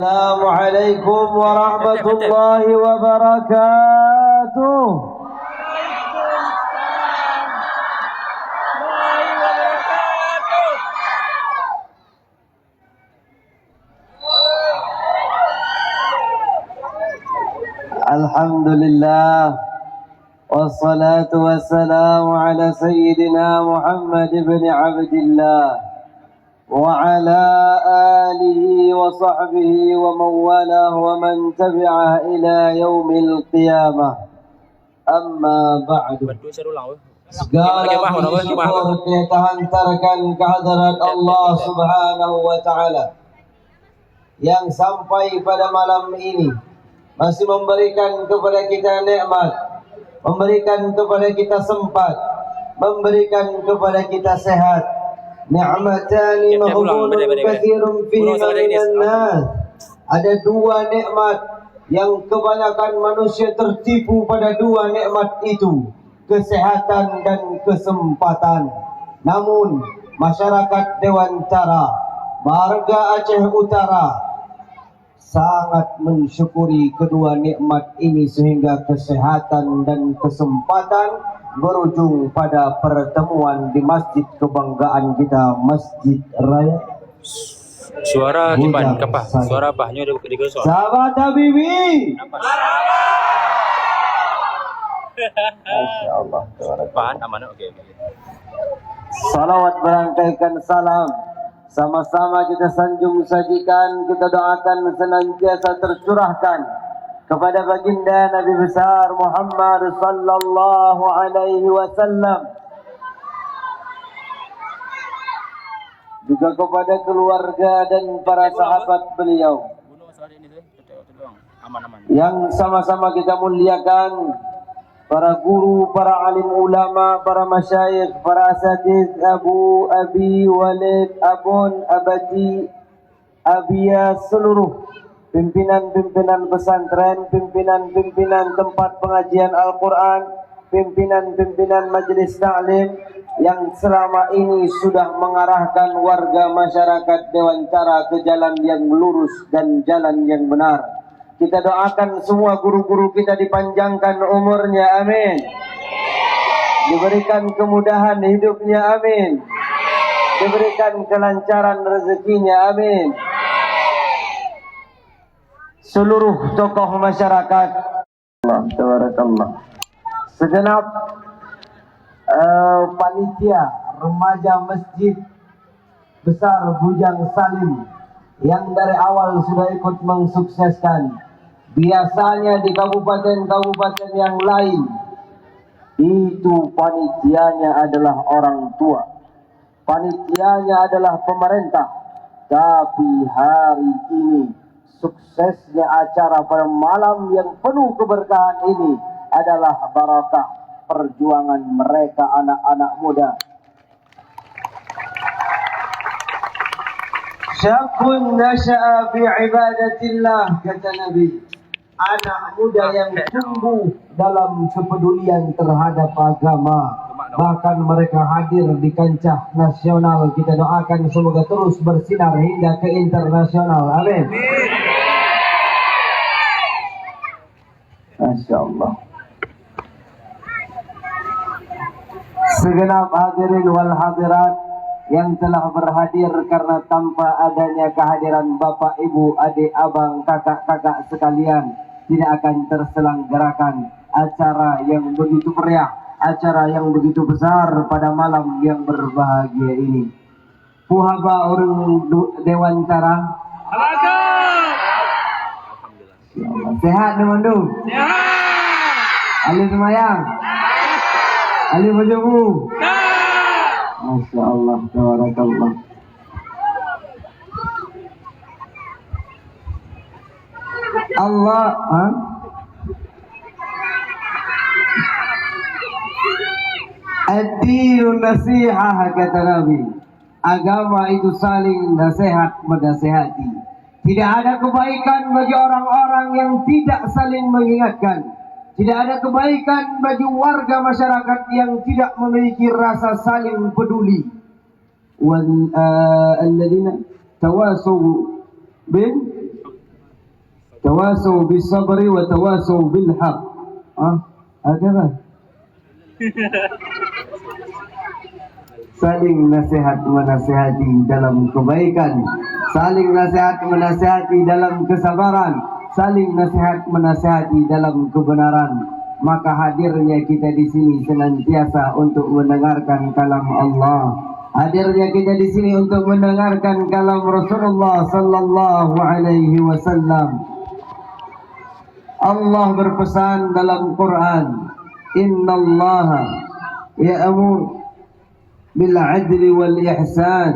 Assalamualaikum warahmatullahi wabarakatuh. Alhamdulillah wassalatu wassalamu ala sayyidina Muhammad ibn Abdillah wa ala alihi wa sahbihi wa man walah wa man tabi'ah ila yaumil qiyamah. Amma ba'du. Segala puji syukur kita hantarkan kehadirat Allah Subhanahu wa taala yang sampai pada malam ini masih memberikan kepada kita nikmat, memberikan kepada kita sempat, memberikan kepada kita sehat. Ni'matani maghbunun katsirun fihima minan nas. Ada dua nikmat yang kebanyakan manusia tertipu pada dua nikmat itu, kesehatan dan kesempatan. Namun masyarakat Dewantara, warga Aceh Utara sangat mensyukuri kedua nikmat ini sehingga kesehatan dan kesempatan berujung pada pertemuan di masjid kebanggaan kita, Masjid Raya. Suara kipan kapah, suara bahnya di suara. Sahabat Habibi. Masyaallah. Pahan amanah, oke. Salawat berangkaikan salam. Sama-sama kita sanjung sajikan, kita doakan senantiasa tercurahkan kepada baginda Nabi besar Muhammad sallallahu alaihi wasallam, juga kepada keluarga dan para sahabat beliau yang sama-sama kita muliakan, para guru, para alim ulama, para masyayikh, para asatiz, abu, abi, walid, abun, abati, abia, seluruh pimpinan-pimpinan pesantren, pimpinan-pimpinan tempat pengajian Al-Quran, pimpinan-pimpinan majelis ta'lim yang selama ini sudah mengarahkan warga masyarakat Dewantara ke jalan yang lurus dan jalan yang benar. Kita doakan semua guru-guru kita dipanjangkan umurnya, amin. Diberikan kemudahan hidupnya, amin. Diberikan kelancaran rezekinya, amin. Seluruh tokoh masyarakat, Allah tabarakallah, segenap panitia remaja Masjid Besar Bujang Salim yang dari awal sudah ikut mensukseskan. Biasanya di kabupaten-kabupaten yang lain itu panitianya adalah orang tua, panitianya adalah pemerintah, tapi hari ini suksesnya acara pada malam yang penuh keberkahan ini adalah barakah perjuangan mereka anak-anak muda. Syabun nasha'a fi ibadatillah, kata Nabi. Anak muda yang tumbuh dalam kepedulian terhadap agama, bahkan mereka hadir di kancah nasional. Kita doakan semoga terus bersinar hingga ke internasional, amin. Masya Allah. Segenap hadirin wal hadirat yang telah berhadir, karena tanpa adanya kehadiran bapak, ibu, adik, abang, kakak-kakak sekalian tidak akan terselenggarakan acara yang begitu meriah, acara yang begitu besar pada malam yang berbahagia ini. Puhaba orang Dewantara. Sehat nih Mandu? Sehat. Ali semayang? Ali berjemur? Masya Allah, tabarakallah. Allah, ad-dinu nasihah, kata Nabi. Agama itu saling nasihat menasihati. Tidak ada kebaikan bagi orang-orang yang tidak saling mengingatkan. Tidak ada kebaikan bagi warga masyarakat yang tidak memiliki rasa saling peduli. Walladzina tawasaw bil tawasau bis sabri wa tawasau bil haq. Ada saling nasihat menasihati dalam kebaikan, saling nasihat menasihati dalam kesabaran, saling nasihat menasihati dalam kebenaran. Maka hadirnya kita di sini senantiasa untuk mendengarkan kalam Allah. Hadirnya kita di sini untuk mendengarkan kalam Rasulullah sallallahu alaihi wasallam. Allah berpesan dalam Quran, innallaha ya'muru bil 'adli wal ihsan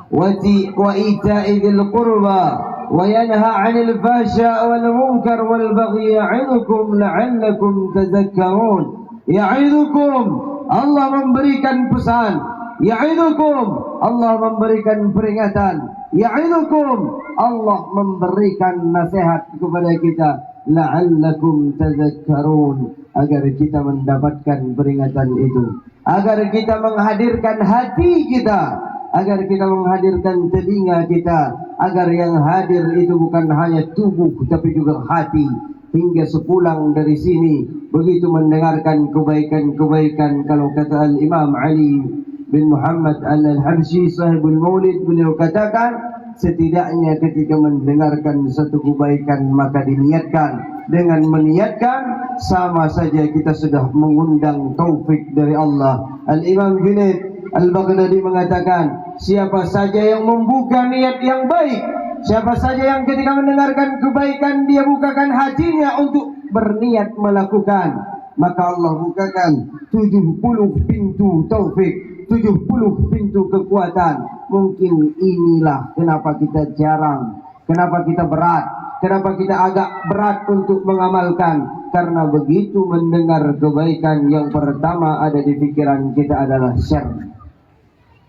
wa ita'i dzil qurba wa yanha 'anil fahsya'i wal munkar wal baghi ya'idukum la'allakum tadhakkarun. Ya'idukum, Allah memberikan pesan. Ya'idukum, Allah memberikan peringatan. Ya'idukum, Allah memberikan nasihat kepada kita. La'allakum tadhakkarun, agar kita mendapatkan peringatan itu, agar kita menghadirkan hati kita, agar kita menghadirkan telinga kita, agar yang hadir itu bukan hanya tubuh tapi juga hati. Hingga sepulang dari sini begitu mendengarkan kebaikan-kebaikan. Kalau kata Al-Imam Ali bin Muhammad Al-Habsyi sahibul Maulid, beliau katakan, setidaknya ketika mendengarkan satu kebaikan maka diniatkan. Dengan meniatkan sama saja kita sudah mengundang taufik dari Allah. Al-Imam Junaid Al-Baghdadi mengatakan, siapa saja yang membuka niat yang baik, siapa saja yang ketika mendengarkan kebaikan dia bukakan hatinya untuk berniat melakukan, maka Allah bukakan 70 pintu taufik, 70 pintu kekuatan. Mungkin inilah kenapa kita jarang, kenapa kita berat, kenapa kita agak berat untuk mengamalkan. Karena begitu mendengar kebaikan, yang pertama ada di pikiran kita adalah share.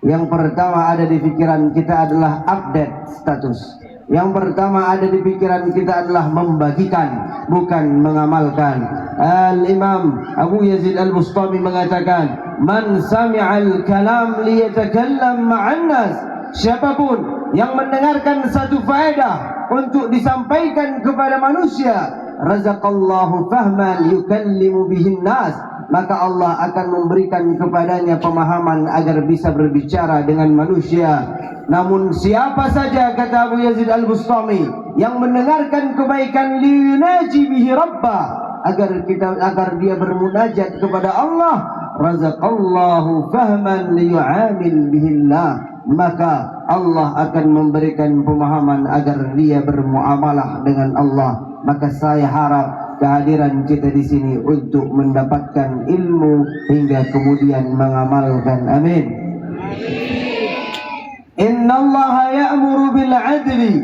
Yang pertama ada di pikiran kita adalah update status. Yang pertama ada di pikiran kita adalah membagikan, bukan mengamalkan. Al-Imam Abu Yazid Al-Bustami mengatakan, man sami'al kalam liyatakallam ma'an nas. Siapapun yang mendengarkan satu faedah untuk disampaikan kepada manusia, razaqallahu fahman yukallimu bihin nas, maka Allah akan memberikan kepadanya pemahaman agar bisa berbicara dengan manusia. Namun siapa saja, kata Abu Yazid Al-Bustami, yang mendengarkan kebaikan liyunaji bihi rabbah, agar dia bermunajat kepada Allah, razaqallahu fahman liyu'amil bihillah, maka Allah akan memberikan pemahaman agar dia bermuamalah dengan Allah. Maka saya harap kehadiran kita di sini untuk mendapatkan ilmu hingga kemudian mengamalkan. Amin. Innallaha ya'muru bil 'adli.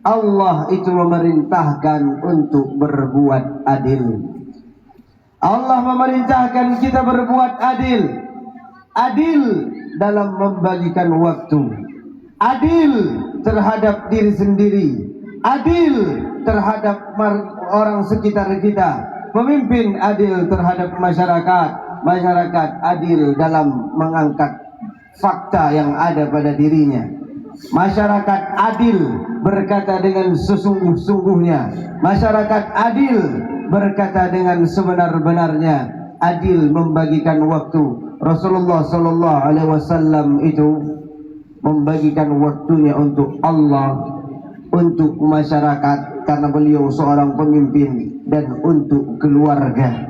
Allah itu memerintahkan untuk berbuat adil. Allah memerintahkan kita berbuat adil. Adil dalam membagikan waktu, adil terhadap diri sendiri, adil terhadap orang sekitar kita, pemimpin adil terhadap masyarakat, masyarakat adil dalam mengangkat fakta yang ada pada dirinya, masyarakat adil berkata dengan sesungguh-sungguhnya, masyarakat adil berkata dengan sebenar-benarnya, adil membagikan waktu. Rasulullah sallallahu alaihi wasallam itu membagikan waktunya untuk Allah, untuk masyarakat karena beliau seorang pemimpin, dan untuk keluarga.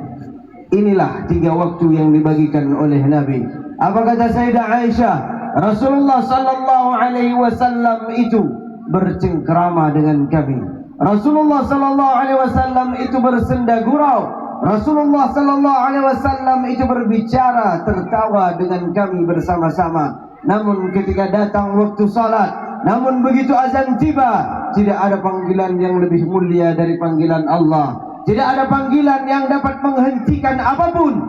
Inilah 3 waktu yang dibagikan oleh Nabi. Apa kata Sayyidah Aisyah? Rasulullah sallallahu alaihi wasallam itu bercengkrama dengan kami. Rasulullah sallallahu alaihi wasallam itu bersenda gurau. Rasulullah sallallahu alaihi wasallam itu berbicara, tertawa dengan kami bersama-sama. Namun ketika datang waktu salat, namun begitu azan tiba, tidak ada panggilan yang lebih mulia dari panggilan Allah. Tidak ada panggilan yang dapat menghentikan apapun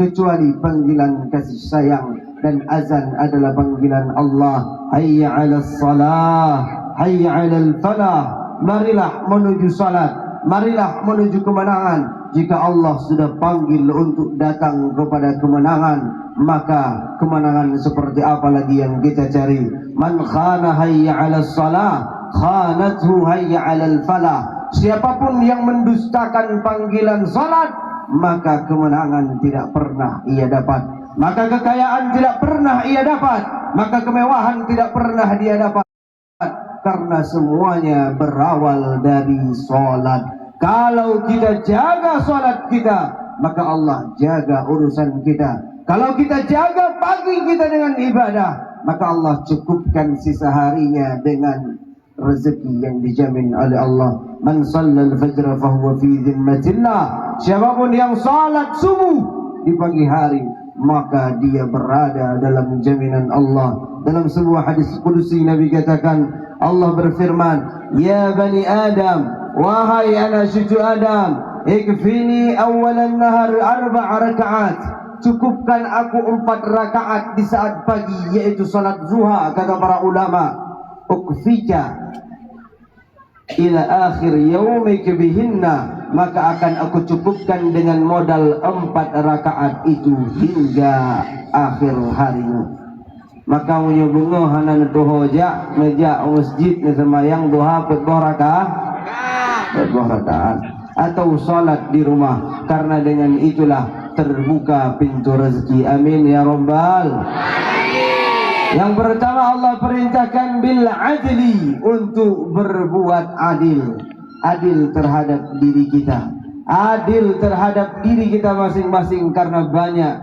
kecuali panggilan kasih sayang, dan azan adalah panggilan Allah. Hayya 'alas salah, hayya 'alal falah. Marilah menuju salat, marilah menuju kemenangan. Jika Allah sudah panggil untuk datang kepada kemenangan, maka kemenangan seperti apa lagi yang kita cari? Man khana hayya 'alas salah, khanathu hayya 'alal falah. Siapapun yang mendustakan panggilan salat, maka kemenangan tidak pernah ia dapat, maka kekayaan tidak pernah ia dapat, maka kemewahan tidak pernah dia dapat, karena semuanya berawal dari salat. Kalau kita jaga salat kita, maka Allah jaga urusan kita. Kalau kita jaga pagi kita dengan ibadah, maka Allah cukupkan sisa harinya dengan rezeki yang dijamin oleh Allah. Man shallal fajr fahuwa fi dhimmatillah. Siapapun yang salat subuh di pagi hari, maka dia berada dalam jaminan Allah. Dalam sebuah hadis qudsi Nabi katakan, Allah berfirman, ya bani Adam, wahai anak cucu Adam, ikfini awalan nahar 4 rakaat. Cukupkan aku 4 rakaat di saat pagi, yaitu salat zuha. Kata para ulama, ukfika ila akhir yaumika bihinna, maka akan aku cukupkan dengan modal 4 rakaat itu hingga akhir harimu. Maka menyebungo hanan tuhoja meja masjid semayang duha 4 rakaat atau salat di rumah, karena dengan itulah terbuka pintu rezeki. Amin ya rabbal. Yang pertama, Allah perintahkan bil adli, untuk berbuat adil. Adil terhadap diri kita, adil terhadap diri kita masing-masing, karena banyak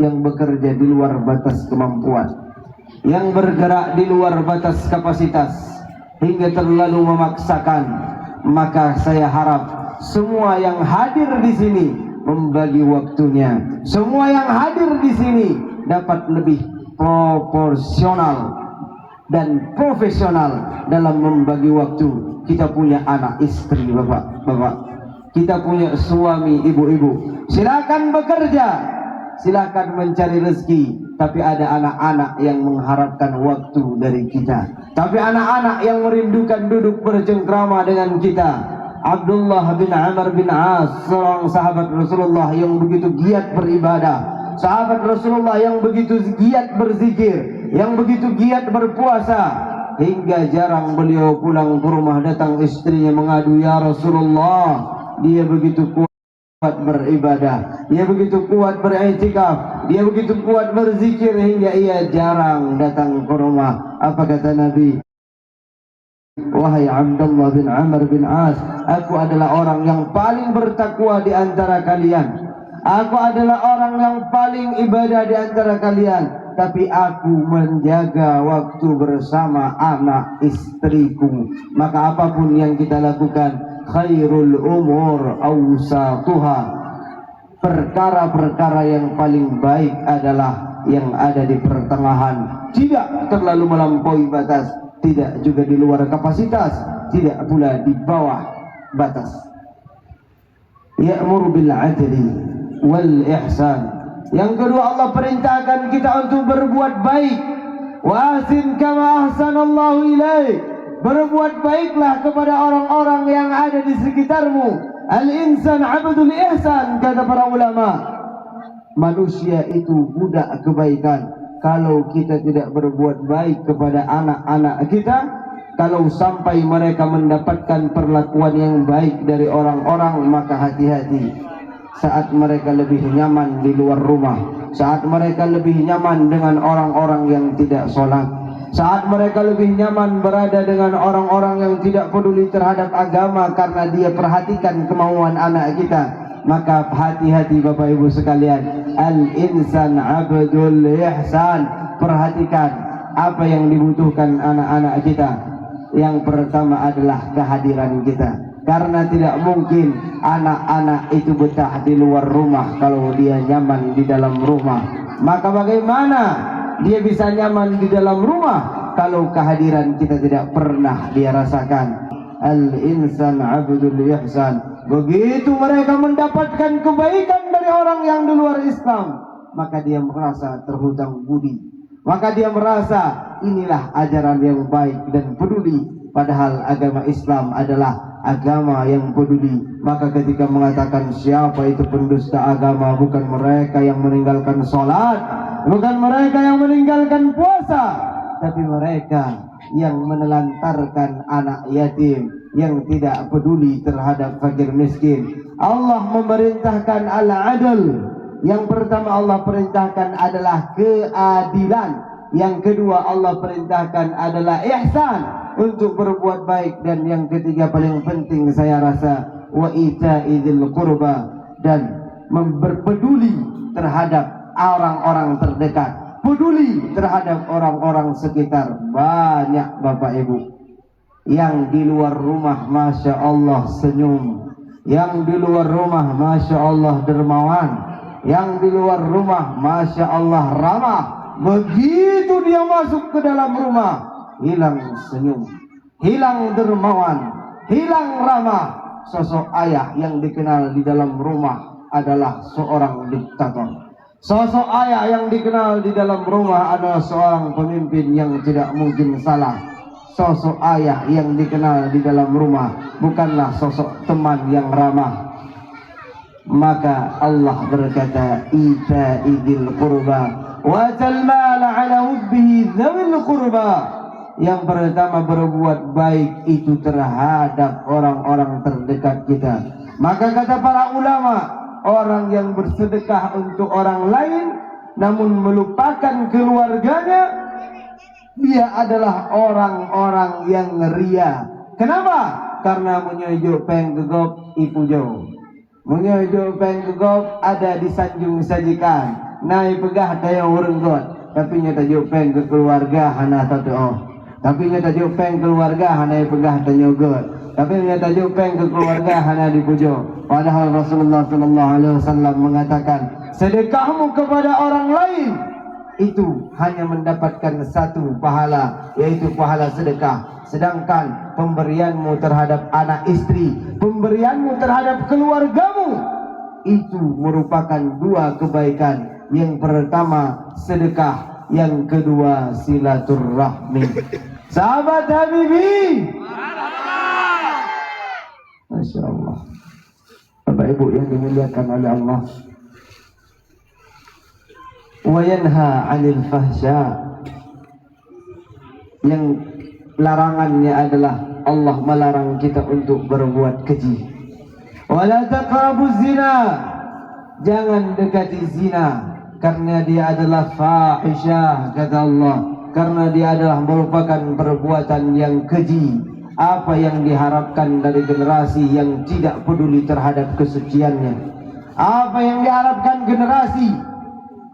yang bekerja di luar batas kemampuan, yang bergerak di luar batas kapasitas, hingga terlalu memaksakan. Maka saya harap semua yang hadir di sini membagi waktunya. Semua yang hadir di sini dapat lebih proporsional dan profesional dalam membagi waktu. Kita punya anak istri, bapak-bapak, kita punya suami, ibu-ibu. Silakan bekerja, silakan mencari rezeki, tapi ada anak-anak yang mengharapkan waktu dari kita. Tapi anak-anak yang merindukan duduk bercengkrama dengan kita. Abdullah bin Amr bin As, seorang sahabat Rasulullah yang begitu giat beribadah, sahabat Rasulullah yang begitu giat berzikir, yang begitu giat berpuasa, hingga jarang beliau pulang ke rumah. Datang istrinya mengadu, ya Rasulullah, dia begitu kuat beribadah, dia begitu kuat beriktikaf, dia begitu kuat berzikir, hingga ia jarang datang ke rumah. Apa kata Nabi? Wahai Abdullah bin Amr bin As, aku adalah orang yang paling bertakwa di antara kalian, aku adalah orang yang paling ibadah di antara kalian, tapi aku menjaga waktu bersama anak istriku. Maka apapun yang kita lakukan, khairul umur awsatuha, perkara-perkara yang paling baik adalah yang ada di pertengahan, tidak terlalu melampaui batas, tidak juga di luar kapasitas, tidak pula di bawah batas. Ya'muru bil adli wal ihsan. Yang kedua, Allah perintahkan kita untuk berbuat baik. Wa ahsin kama ahsanallahu ilaik. Berbuat baiklah kepada orang-orang yang ada di sekitarmu. Al-insan abdul ihsan, kata para ulama. Manusia itu budak kebaikan. Kalau kita tidak berbuat baik kepada anak-anak kita, kalau sampai mereka mendapatkan perlakuan yang baik dari orang-orang, maka hati-hati. Saat mereka lebih nyaman di luar rumah, saat mereka lebih nyaman dengan orang-orang yang tidak sholat, saat mereka lebih nyaman berada dengan orang-orang yang tidak peduli terhadap agama karena dia perhatikan kemauan anak kita, maka hati-hati Bapak Ibu sekalian. Al-insan abdul ihsan. Perhatikan apa yang dibutuhkan anak-anak kita. Yang pertama adalah kehadiran kita, karena tidak mungkin anak-anak itu betah di luar rumah kalau dia nyaman di dalam rumah. Maka bagaimana dia bisa nyaman di dalam rumah kalau kehadiran kita tidak pernah dia rasakan? Al-insan abdul ihsan. Begitu mereka mendapatkan kebaikan dari orang yang di luar Islam, maka dia merasa terhutang budi, maka dia merasa inilah ajaran yang baik dan peduli. Padahal agama Islam adalah agama yang peduli. Maka ketika mengatakan siapa itu pendusta agama, bukan mereka yang meninggalkan sholat, bukan mereka yang meninggalkan puasa, tapi mereka yang menelantarkan anak yatim, yang tidak peduli terhadap fakir miskin. Allah memerintahkan al-adl. Yang pertama Allah perintahkan adalah keadilan. Yang kedua Allah perintahkan adalah ihsan, untuk berbuat baik. Dan yang ketiga paling penting saya rasa, wa ita'idzil qurba, dan berpeduli terhadap orang-orang terdekat, peduli terhadap orang-orang sekitar. Banyak Bapak Ibu yang di luar rumah Masya Allah senyum, yang di luar rumah Masya Allah dermawan, yang di luar rumah Masya Allah ramah. Begitu dia masuk ke dalam rumah, hilang senyum, hilang dermawan, hilang ramah. Sosok ayah yang dikenal di dalam rumah adalah seorang diktator. Sosok ayah yang dikenal di dalam rumah adalah seorang pemimpin yang tidak mungkin salah. Sosok ayah yang dikenal di dalam rumah bukanlah sosok teman yang ramah. Maka Allah berkata, ita'idzil qurba wa atal mala ala hubbihi dzawil qurba. Yang pertama berbuat baik itu terhadap orang-orang terdekat kita. Maka kata para ulama, orang yang bersedekah untuk orang lain namun melupakan keluarganya, dia adalah orang-orang yang ria. Kenapa? Karena menyujuk peng gegop ipu jauh. Menyujuk peng gegop ada di sanjung sajikan. Naik pegah daya urenggot. Tapi nyata juk peng ke keluarga hana tatu. Tapi nyata juk peng keluarga hana pegah tanyogot. Tapi nyata juk peng ke keluarga hana dipujo. Padahal Rasulullah SAW mengatakan, sedekahmu kepada orang lain itu hanya mendapatkan satu pahala, yaitu pahala sedekah. Sedangkan pemberianmu terhadap anak istri, pemberianmu terhadap keluargamu, itu merupakan dua kebaikan. Yang pertama sedekah, yang kedua silaturrahmi. Sahabat Habibi, Masya Allah, Bapak Ibu yang dimuliakan oleh Allah, wa yanha 'anil fahsya, yang larangannya adalah Allah melarang kita untuk berbuat keji. Wala taqrabuz zina, jangan dekati zina, karena dia adalah fahisyah kata Allah, karena dia adalah merupakan perbuatan yang keji. Apa yang diharapkan dari generasi yang tidak peduli terhadap kesuciannya? Apa yang diharapkan generasi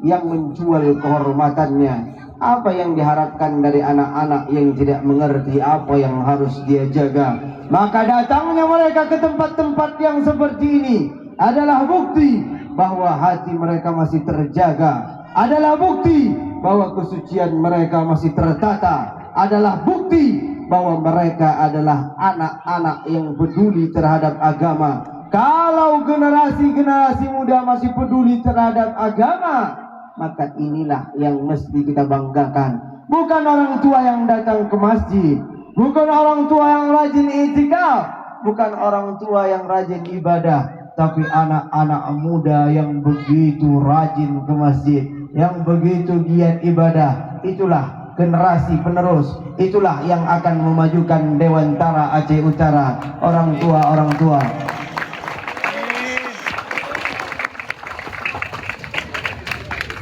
yang menjual kehormatannya? Apa yang diharapkan dari anak-anak yang tidak mengerti apa yang harus dia jaga? Maka datangnya mereka ke tempat-tempat yang seperti ini adalah bukti bahwa hati mereka masih terjaga, adalah bukti bahwa kesucian mereka masih tertata, adalah bukti bahwa mereka adalah anak-anak yang peduli terhadap agama. Kalau generasi-generasi muda masih peduli terhadap agama, maka inilah yang mesti kita banggakan. Bukan orang tua yang datang ke masjid, bukan orang tua yang rajin itikaf, bukan orang tua yang rajin ibadah, tapi anak-anak muda yang begitu rajin ke masjid, yang begitu giat ibadah. Itulah generasi penerus, itulah yang akan memajukan Dewantara Aceh Utara. Orang tua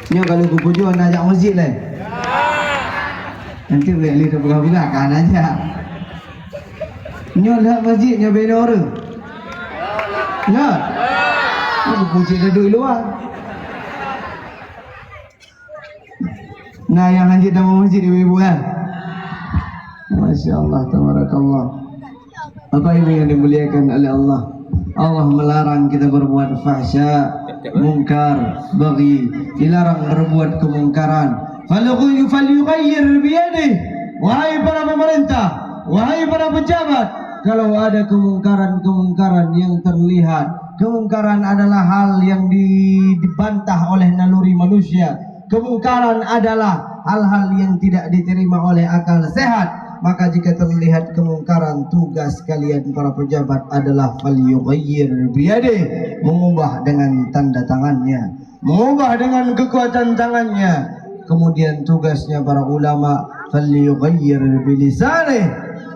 nyo kalau kupuju najak masjid lah. Nanti beli tu buka-buka kan aja. Nyo lihat masjid nyo beda orang. Ya. Kupuju duduk luar. Nah yang lanjut nama masjid ibu-ibu kan. Masya Allah, tabarakallah. Apa ini yang dimuliakan oleh Allah? Allah melarang kita berbuat fahsya, mungkar, baghi, dilarang berbuat kemungkaran. Falyughayyir biyadihi. Wahai para pemerintah, wahai para pejabat, kalau ada kemungkaran-kemungkaran yang terlihat, kemungkaran adalah hal yang dibantah oleh naluri manusia. Kemungkaran adalah hal-hal yang tidak diterima oleh akal sehat. Maka jika terlihat kemungkaran, tugas kalian para pejabat adalah falyughayyir biyadihi, mengubah dengan tanda tangannya, mengubah dengan kekuatan tangannya. Kemudian tugasnya para ulama, falyughayyir bilisanihi,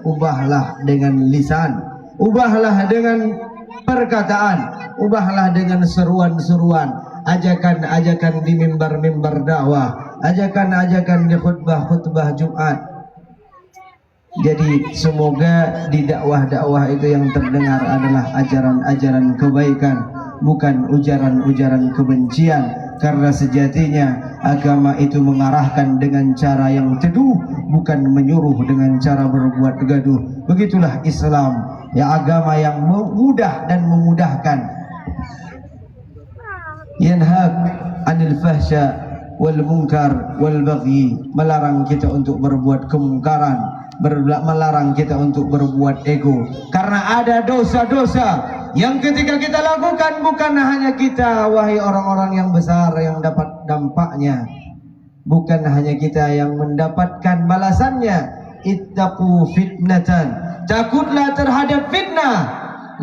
ubahlah dengan lisan. ubahlah dengan perkataan, ubahlah dengan seruan-seruan, ajakan-ajakan di mimbar-mimbar dakwah, ajakan-ajakan di khutbah-khutbah Jumat. Jadi semoga di dakwah-dakwah itu yang terdengar adalah ajaran-ajaran kebaikan, bukan ujaran-ujaran kebencian. Karena sejatinya agama itu mengarahkan dengan cara yang teduh, bukan menyuruh dengan cara berbuat gaduh. Begitulah Islam, ya, agama yang mudah dan memudahkan. Yanhaq anil fahsya wal munkar wal baghi, melarang kita untuk berbuat kemungkaran, melarang kita untuk berbuat ego. Karena ada dosa-dosa yang ketika kita lakukan bukan hanya kita, wahai orang-orang yang besar, yang dapat dampaknya, bukan hanya kita yang mendapatkan balasannya. Ittaqu fitnatan, takutlah terhadap fitnah,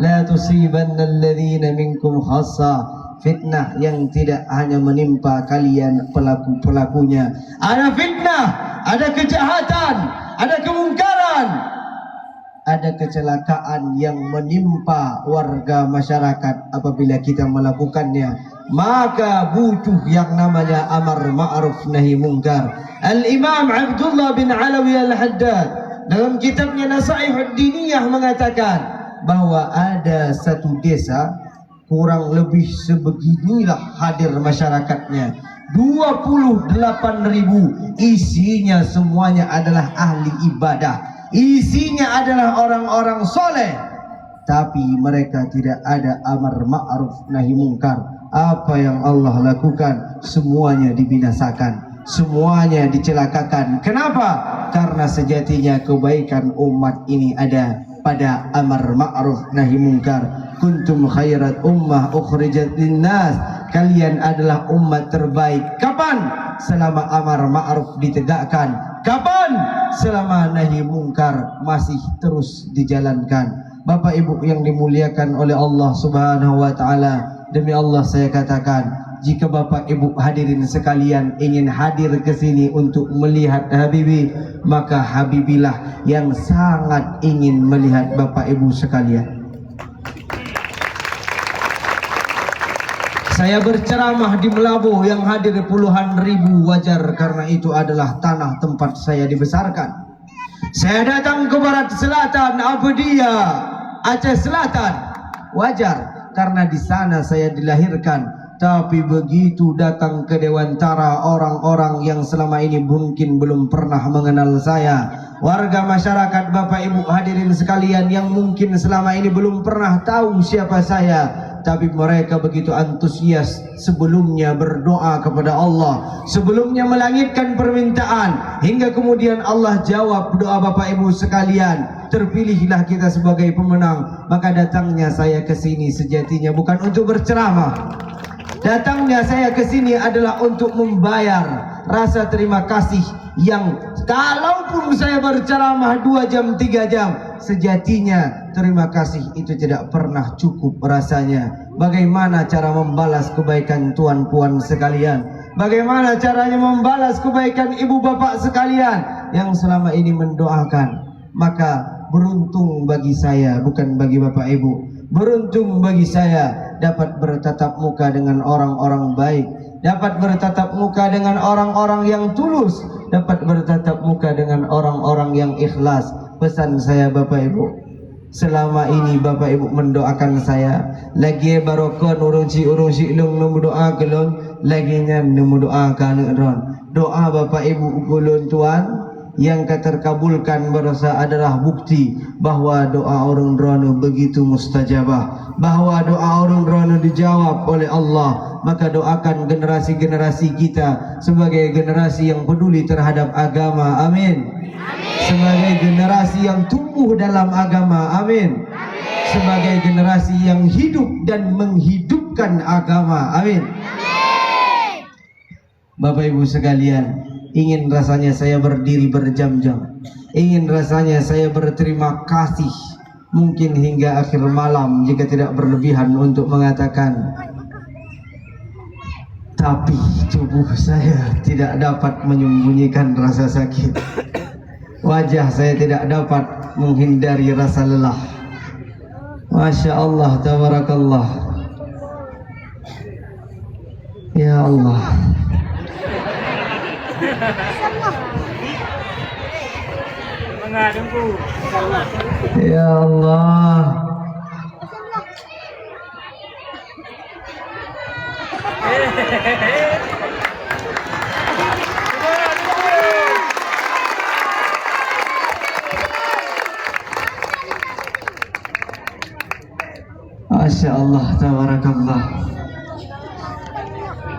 la tusibanna alladhina minkum khassa, fitnah yang tidak hanya menimpa kalian pelaku-pelakunya. Ada fitnah, ada kejahatan, ada kemungkaran, ada kecelakaan yang menimpa warga masyarakat. Apabila kita melakukannya, maka butuh yang namanya amar ma'ruf nahi mungkar. Al-Imam Abdullah bin Alawi Al-Haddad dalam kitabnya Nasaihud Diniyah mengatakan bahwa ada satu desa kurang lebih sebeginilah hadir masyarakatnya, 28.000, isinya semuanya adalah ahli ibadah, isinya adalah orang-orang soleh, tapi mereka tidak ada amar ma'ruf nahi mungkar. Apa yang Allah lakukan? Semuanya dibinasakan, semuanya dicelakakan. Kenapa? Karena sejatinya kebaikan umat ini ada pada amar ma'ruf nahi mungkar. Kuntum khairat ummah ukhrijat linnas, kalian adalah umat terbaik. Kapan? Selama amar ma'ruf ditegakkan. Kapan? Selama nahi mungkar masih terus dijalankan. Bapak Ibu yang dimuliakan oleh Allah Subhanahu wa taala, demi Allah saya katakan, jika Bapak Ibu hadirin sekalian ingin hadir ke sini untuk melihat Habibi, maka Habibilah yang sangat ingin melihat Bapak Ibu sekalian. Saya berceramah di Melabuh yang hadir puluhan ribu, wajar karena itu adalah tanah tempat saya dibesarkan. Saya datang ke Barat Selatan, Abdiya, Aceh Selatan, wajar karena di sana saya dilahirkan. Tapi begitu datang ke Dewantara, orang-orang yang selama ini mungkin belum pernah mengenal saya, warga masyarakat Bapak Ibu hadirin sekalian yang mungkin selama ini belum pernah tahu siapa saya, tapi mereka begitu antusias sebelumnya berdoa kepada Allah, sebelumnya melangitkan permintaan, hingga kemudian Allah jawab doa Bapak Ibu sekalian. Terpilihlah kita sebagai pemenang. Maka datangnya saya ke sini sejatinya bukan untuk berceramah. Datangnya saya ke sini adalah untuk membayar rasa terima kasih yang kalaupun saya berceramah 2 jam 3 jam, sejatinya terima kasih itu tidak pernah cukup rasanya. Bagaimana cara membalas kebaikan tuan-puan sekalian? Bagaimana caranya membalas kebaikan ibu bapak sekalian yang selama ini mendoakan? Maka beruntung bagi saya, bukan bagi Bapak Ibu, beruntung bagi saya dapat bertatap muka dengan orang-orang baik, dapat bertatap muka dengan orang-orang yang tulus, dapat bertatap muka dengan orang-orang yang ikhlas. Pesan saya Bapak Ibu, selama ini Bapak Ibu mendoakan saya, lagi barokah urung-ci ilung nemu doa kelon, lagi nyam nemu doa kaneron. Doa Bapak Ibu kulun tuan yang terkabulkan berasa adalah bukti bahwa doa orang rono begitu mustajabah, bahwa doa orang rono dijawab oleh Allah. Maka doakan generasi-generasi kita sebagai generasi yang peduli terhadap agama, amin. Sebagai generasi yang tumbuh dalam agama, amin. Sebagai generasi yang hidup dan menghidupkan agama, amin. Bapak Ibu sekalian, ingin rasanya saya berdiri berjam-jam, ingin rasanya saya berterima kasih mungkin hingga akhir malam jika tidak berlebihan untuk mengatakan, tapi tubuh saya tidak dapat menyembunyikan rasa sakit, wajah saya tidak dapat menghindari rasa lelah. Masya Allah, tabarakallah. Ya Allah. Ya Allah. Masya Allah, tabarakallah.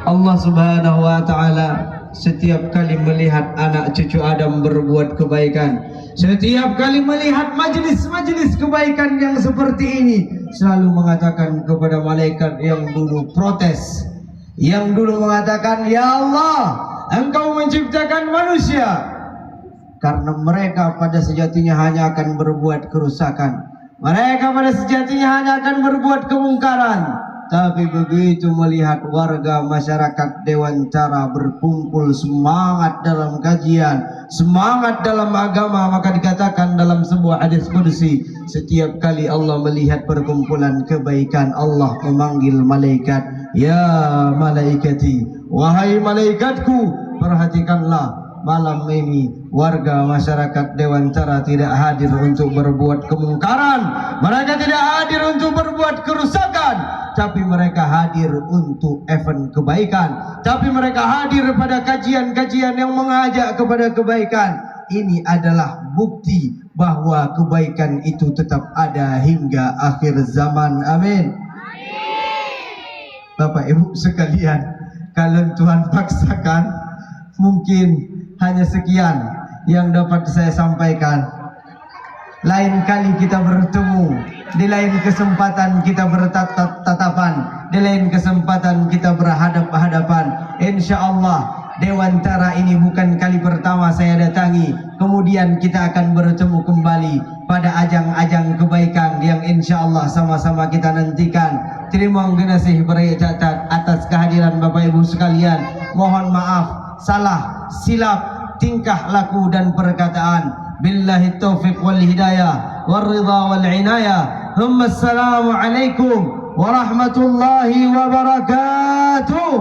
Allah subhanahu wa ta'ala setiap kali melihat anak cucu Adam berbuat kebaikan, setiap kali melihat majlis-majlis kebaikan yang seperti ini, selalu mengatakan kepada malaikat yang dulu protes, yang dulu mengatakan, ya Allah, Engkau menciptakan manusia karena mereka pada sejatinya hanya akan berbuat kerusakan, mereka pada sejatinya hanya akan berbuat kemungkaran. Tapi begitu melihat warga masyarakat Dewantara berkumpul semangat dalam kajian, semangat dalam agama, maka dikatakan dalam sebuah hadis qudsi, setiap kali Allah melihat perkumpulan kebaikan, Allah memanggil malaikat, ya malaikati, wahai malaikatku, perhatikanlah malam ini warga masyarakat Dewantara tidak hadir untuk berbuat kemungkaran, mereka tidak hadir untuk berbuat kerusakan, tapi mereka hadir untuk event kebaikan, tapi mereka hadir pada kajian-kajian yang mengajak kepada kebaikan. Ini adalah bukti bahwa kebaikan itu tetap ada hingga akhir zaman. Amin. Bapak Ibu sekalian, kalau Tuhan paksakan, mungkin hanya sekian yang dapat saya sampaikan. Lain kali kita bertemu, di lain kesempatan kita bertatapan, di lain kesempatan kita berhadap-hadapan. Insya Allah Dewantara ini bukan kali pertama saya datangi. Kemudian kita akan bertemu kembali pada ajang-ajang kebaikan yang insya Allah sama-sama kita nantikan. Terima kasih catat atas kehadiran Bapak Ibu sekalian. Mohon maaf salah, silap, tingkah laku dan perkataan. Billahi taufiq wal hidayah wal ridha wal inayah. Assalamualaikum warahmatullahi wabarakatuh.